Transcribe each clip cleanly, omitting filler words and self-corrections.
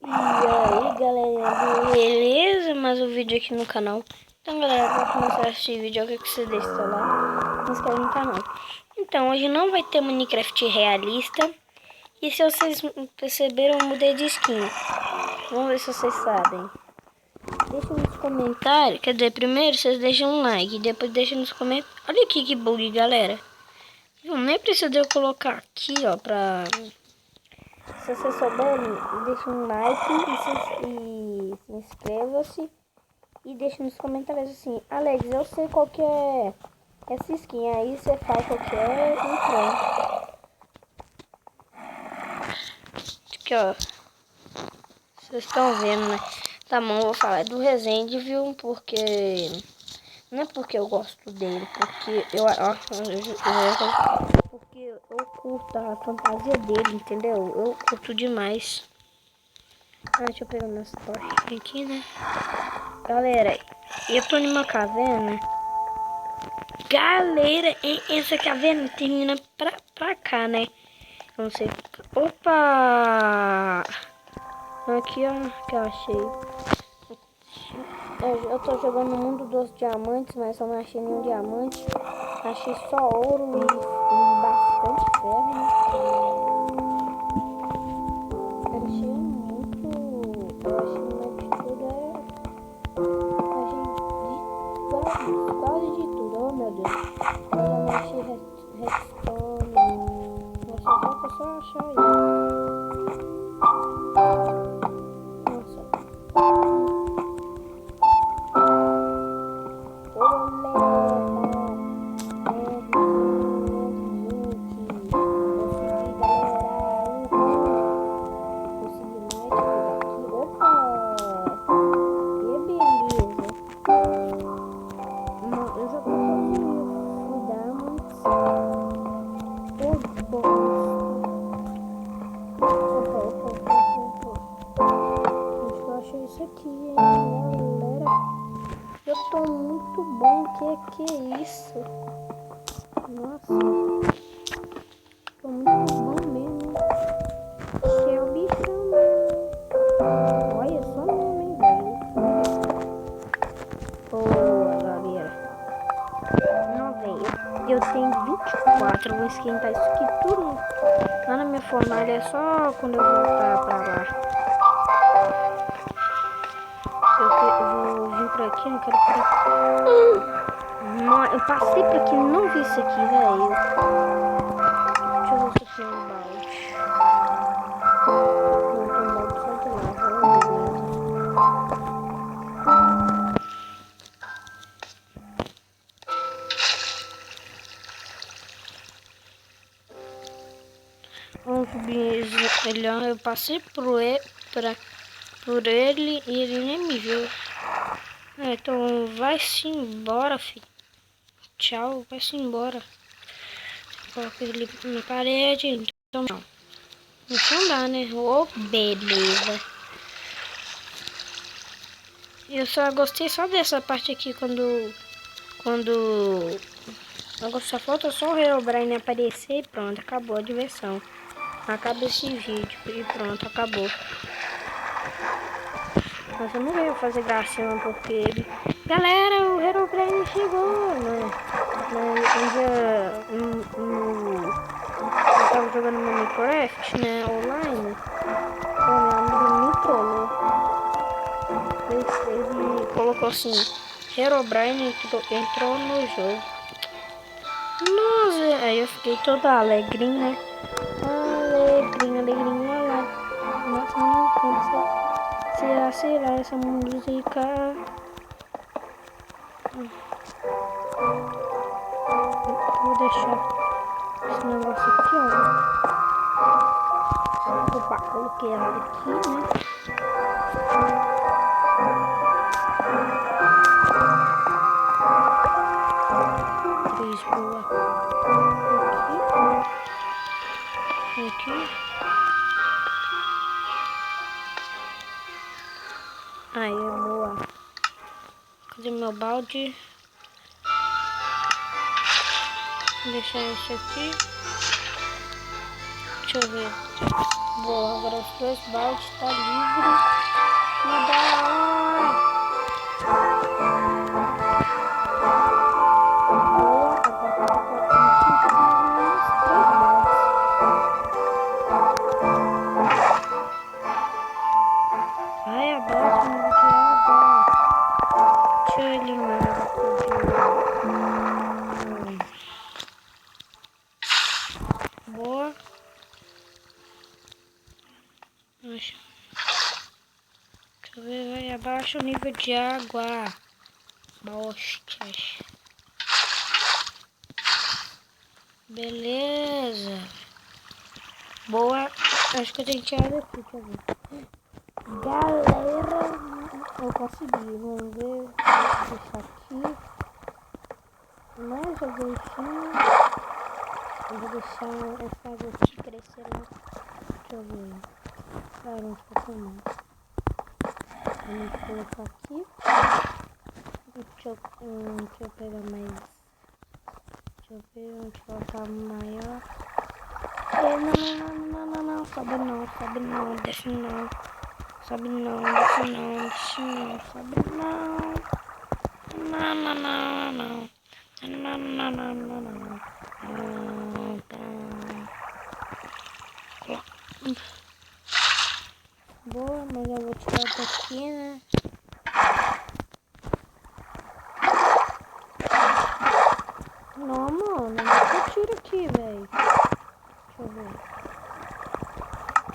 E aí galerinha, beleza? Mais um vídeo aqui no canal. Então galera, para começar a assistir vídeo, eu quero que você deixe seu like e se inscreve no canal. Então hoje não vai ter Minecraft realista. E se vocês perceberam, eu mudei de skin. Vamos ver se vocês sabem. Deixa nos comentários, quer dizer, primeiro vocês deixam um like, depois deixam nos comentários. Olha aqui que bug, galera. Eu nem preciso de eu colocar aqui, ó, pra... Se vocês souberem, deixa um like e inscreva-se. E deixa nos comentários assim: Alex, eu sei qual que é essa skin. Aí você fala qual que é e pronto. Aqui, ó. Vocês estão vendo, né? Tá bom, eu vou falar do Resende, viu? Porque... Não é porque eu gosto dele, porque porque eu curto a fantasia dele, entendeu? Eu curto demais. Deixa eu pegar minhas tochas aqui, né? Galera, eu tô numa caverna. Galera, essa caverna termina pra cá, né? Eu não sei. Opa! Aqui, ó, que eu achei. Eu tô jogando no mundo dos diamantes, mas eu não achei nenhum diamante. Achei só ouro e bastante ferro, né? Eu achei muito... Eu achei mais de tudo quase de tudo. Oh, meu Deus. Eu não achei redstone. Nossa, falta só achar isso. Nossa. Isso aqui, hein, galera. Eu tô muito bom. Que é isso? Nossa. Tô muito bom mesmo. Que é o bichão, né? Olha só mesmo, hein, velho. Boa, galera. Não, velho. Eu tenho 24. Eu vou esquentar isso aqui tudo. Lá na minha fornalha é só quando eu voltar pra lá. Eu vou vir por aqui, não quero por aqui. Eu passei por aqui e não vi isso aqui, velho. Deixa eu ver se eu tenho um balde. Não tem balde, só tem lá. Vamos subir. Eu passei por ele e ele nem me viu. Então vai-se embora, filho. Tchau, vai-se embora. Coloca ele na parede. Então não. Não dá, né? Oh, beleza. Eu só gostei só dessa parte aqui quando agora só falta só o Herobrine aparecer e pronto, acabou a diversão. Acaba esse vídeo e pronto, acabou. Mas eu não veio fazer gracinha porque ele... Galera, o Herobrine chegou, né? Eu tava jogando Minecraft, né, online. Meu amigo me trollou. Ele colocou assim, Herobrine entrou no jogo. Nossa, aí eu fiquei toda alegrinha, né? Alegrinha, olha lá. Nossa, não como será essa música? Vou deixar esse negócio aqui, ó. Opa, coloquei ela aqui, né? Boa. Aqui. Aí, boa. Cadê meu balde? Vou deixar esse aqui. Deixa Deixa eu ver. Boa, agora os 2 baldes tá livre. Boa, agora tinha que fazer uns 3 baldes. Vai, abaixo, nível de água. Deixa eu eliminar aqui de... Boa. Deixa eu ver, vai abaixo o nível de água. Bostas. Beleza. Boa. Acho que eu tenho que tirar daqui, deixa eu ver. Galera, eu consegui. Vamos ver. Vou deixar aqui. Mais um gostinho. Eu vou deixar essa água aqui crescer lá. Deixa eu ver. Para onde tá tomando. Vamos colocar aqui. Deixa eu pegar mais. Deixa eu ver onde colocar maior. Não. Sobe não. Desce não. Sobe não, desce não. Sobe não. Não. Boa, mas eu vou tirar daqui, né? Não, mano, eu tiro aqui, velho. Deixa eu ver.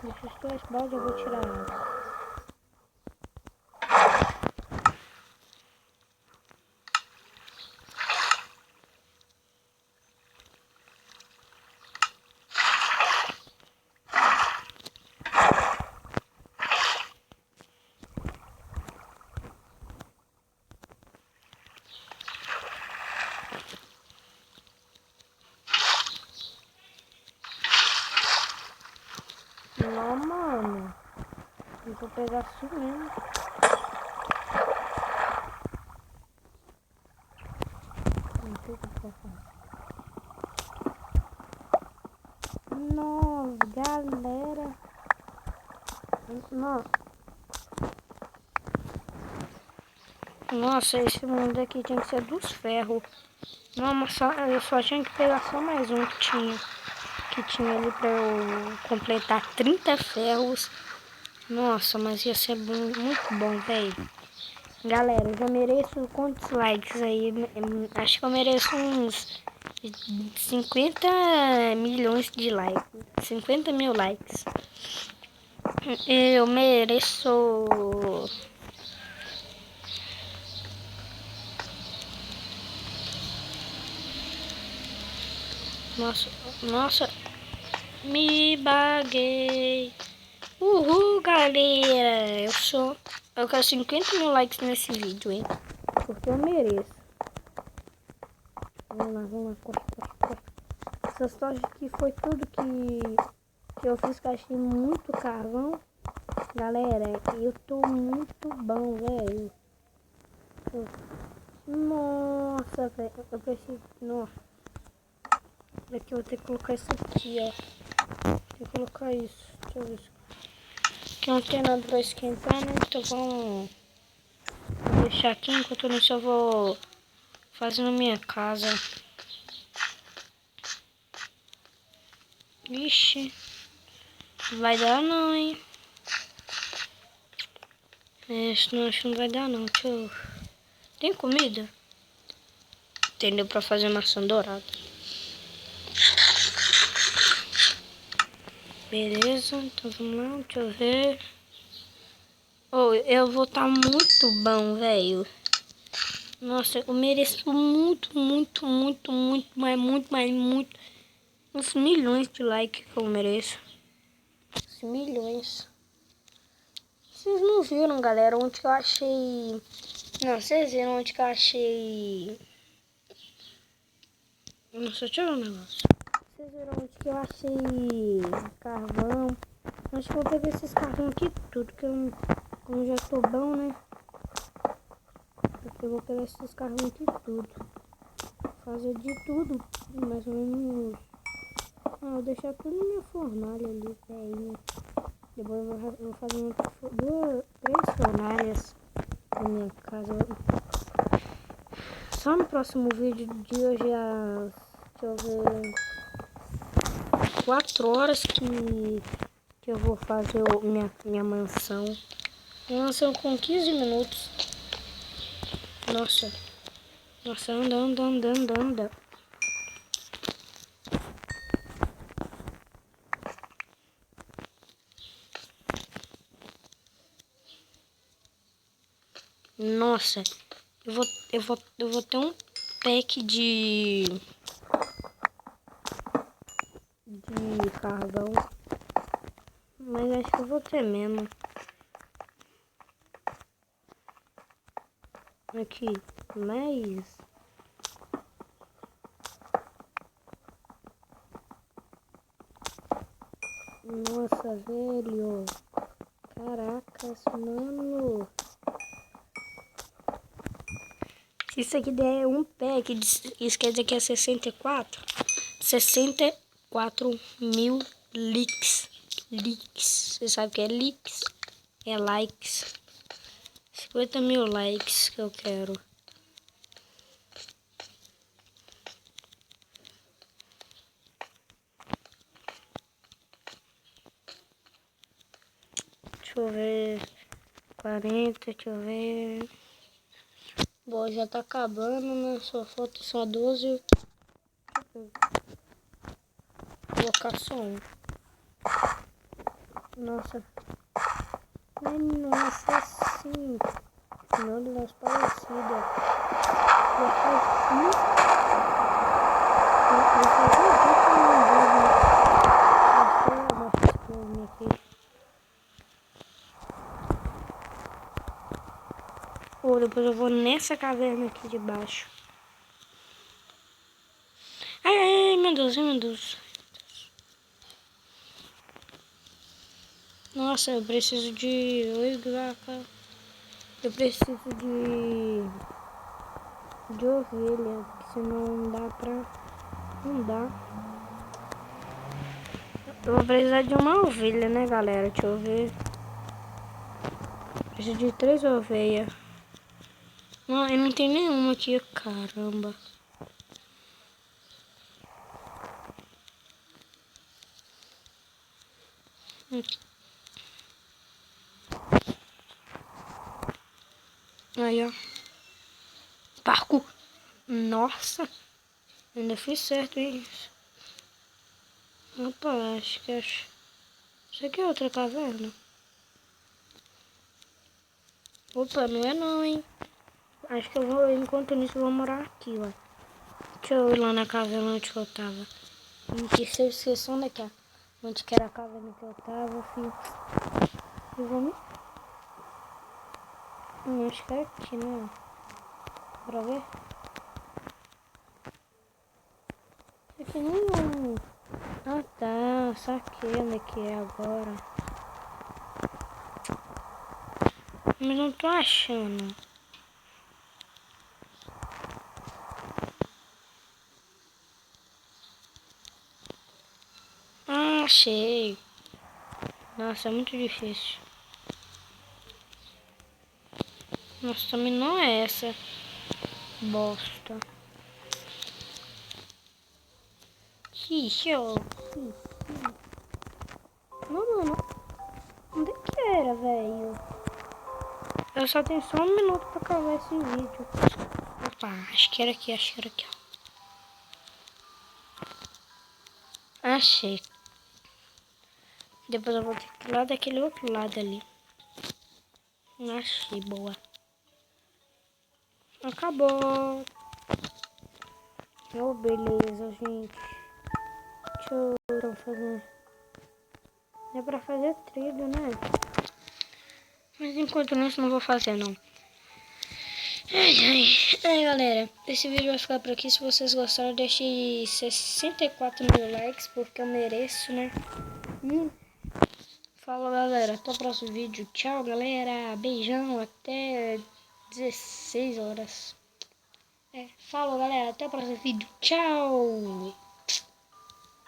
Deixa os 2 baldes, eu vou tirar água. Não, mano. Eu vou pegar assim mesmo. Não sei o que eu faço. Nossa, galera. Nossa, esse mundo aqui tinha que ser dos ferros. Não, mas eu só tinha que pegar só mais um que tinha. Que tinha ali pra eu completar 30 ferros. Nossa, mas ia ser muito bom, velho. Galera, eu já mereço quantos likes aí? Acho que eu mereço uns 50 milhões de likes. 50 mil likes. Eu mereço... Nossa, me baguei. Uhul, galera. Eu quero 50 mil likes nesse vídeo, hein? Porque eu mereço. Vamos lá, corta. Essas tochas aqui foi tudo que eu fiz, que eu achei muito carvão. Galera, eu tô muito bom, velho. Nossa, velho, eu preciso... Nossa. Daqui eu vou ter que colocar isso aqui, ó. Tem que colocar isso. Deixa eu ver. Aqui não tem nada pra esquentar, né? Então vamos deixar aqui. Enquanto isso eu vou fazer na minha casa. Vixe. Não vai dar não, hein? Acho que não vai dar não. Deixa eu... Tem comida? Entendeu? Pra fazer maçã dourada. Beleza, então vamos lá, deixa eu ver. Oh, eu vou estar muito bom, velho. Nossa, eu mereço muito. Uns milhões de likes que eu mereço. Uns milhões. Vocês não viram, galera, onde que eu achei... Não, vocês viram onde que eu achei... Nossa, deixa eu ver um negócio. Vocês viram onde que eu achei carvão? Acho que eu vou pegar esses carvão aqui tudo, que eu já tô bom, né? Eu vou pegar esses carvão aqui tudo. Fazer de tudo, mais ou menos Ah, vou deixar tudo na minha fornalha ali, velho. Depois eu vou fazer três fornalhas na minha casa. Só no próximo vídeo de hoje, deixa eu ver, 4 horas que eu vou fazer minha mansão. Minha mansão com 15 minutos. Nossa, anda. Nossa, eu vou ter um pack de carvão. Mas acho que eu vou ter mesmo. Aqui, mas... Nossa, velho. Caracas, mano. Se isso aqui der um pack, isso quer dizer que é 64 mil likes. Você sabe o que é likes? É likes. 50 mil likes que eu quero. Deixa eu ver. 40, deixa eu ver. Bom, já tá acabando, né? Só falta só 12. Vou colocar só um. Nossa. Ai, nossa, sim. Meu Deus, parecida. Já faz Ou depois eu vou nessa caverna aqui de baixo. Ai, meu Deus. Nossa, eu preciso de... Oi, vaca. Eu preciso de ovelha, porque senão não dá pra... Não dá. Eu vou precisar de uma ovelha, né, galera? Deixa eu ver. Preciso de 3 ovelhas. Não, eu não tenho nenhuma aqui, caramba. Aí, ó. Parkour. Nossa. Ainda fiz certo, hein? Opa, acho que... Isso aqui é outra caverna. Opa, não é não, hein? Acho que eu vou, enquanto nisso, eu vou morar aqui, ó. Deixa eu ir lá na caverna onde eu tava. Se eu esqueci onde é que é. Onde que era a caverna que eu tava, filho. Eu vou me... acho que é aqui, né? Bora ver. Isso aqui não... Ah, tá. Saquei onde é que é agora. Mas não tô achando. Ah, achei. Nossa, é muito difícil. Nossa, também não é essa. Bosta. Xixi. Não, mano. Onde é que era, velho? Eu só tenho só 1 minuto pra acabar esse vídeo. Opa, acho que era aqui, ó. Achei. Depois eu vou ter que ir lá daquele outro lado ali. Achei, boa. Acabou. Oh, beleza, gente. Deixa eu fazer. É pra fazer trilho, né? Mas enquanto isso, não vou fazer, não. Ai, galera. Esse vídeo vai ficar por aqui. Se vocês gostaram, deixe 64 mil likes, porque eu mereço, né? Falou, galera. Até o próximo vídeo. Tchau, galera. Beijão. Até 16 horas. Falou, galera. Até o próximo vídeo. Tchau.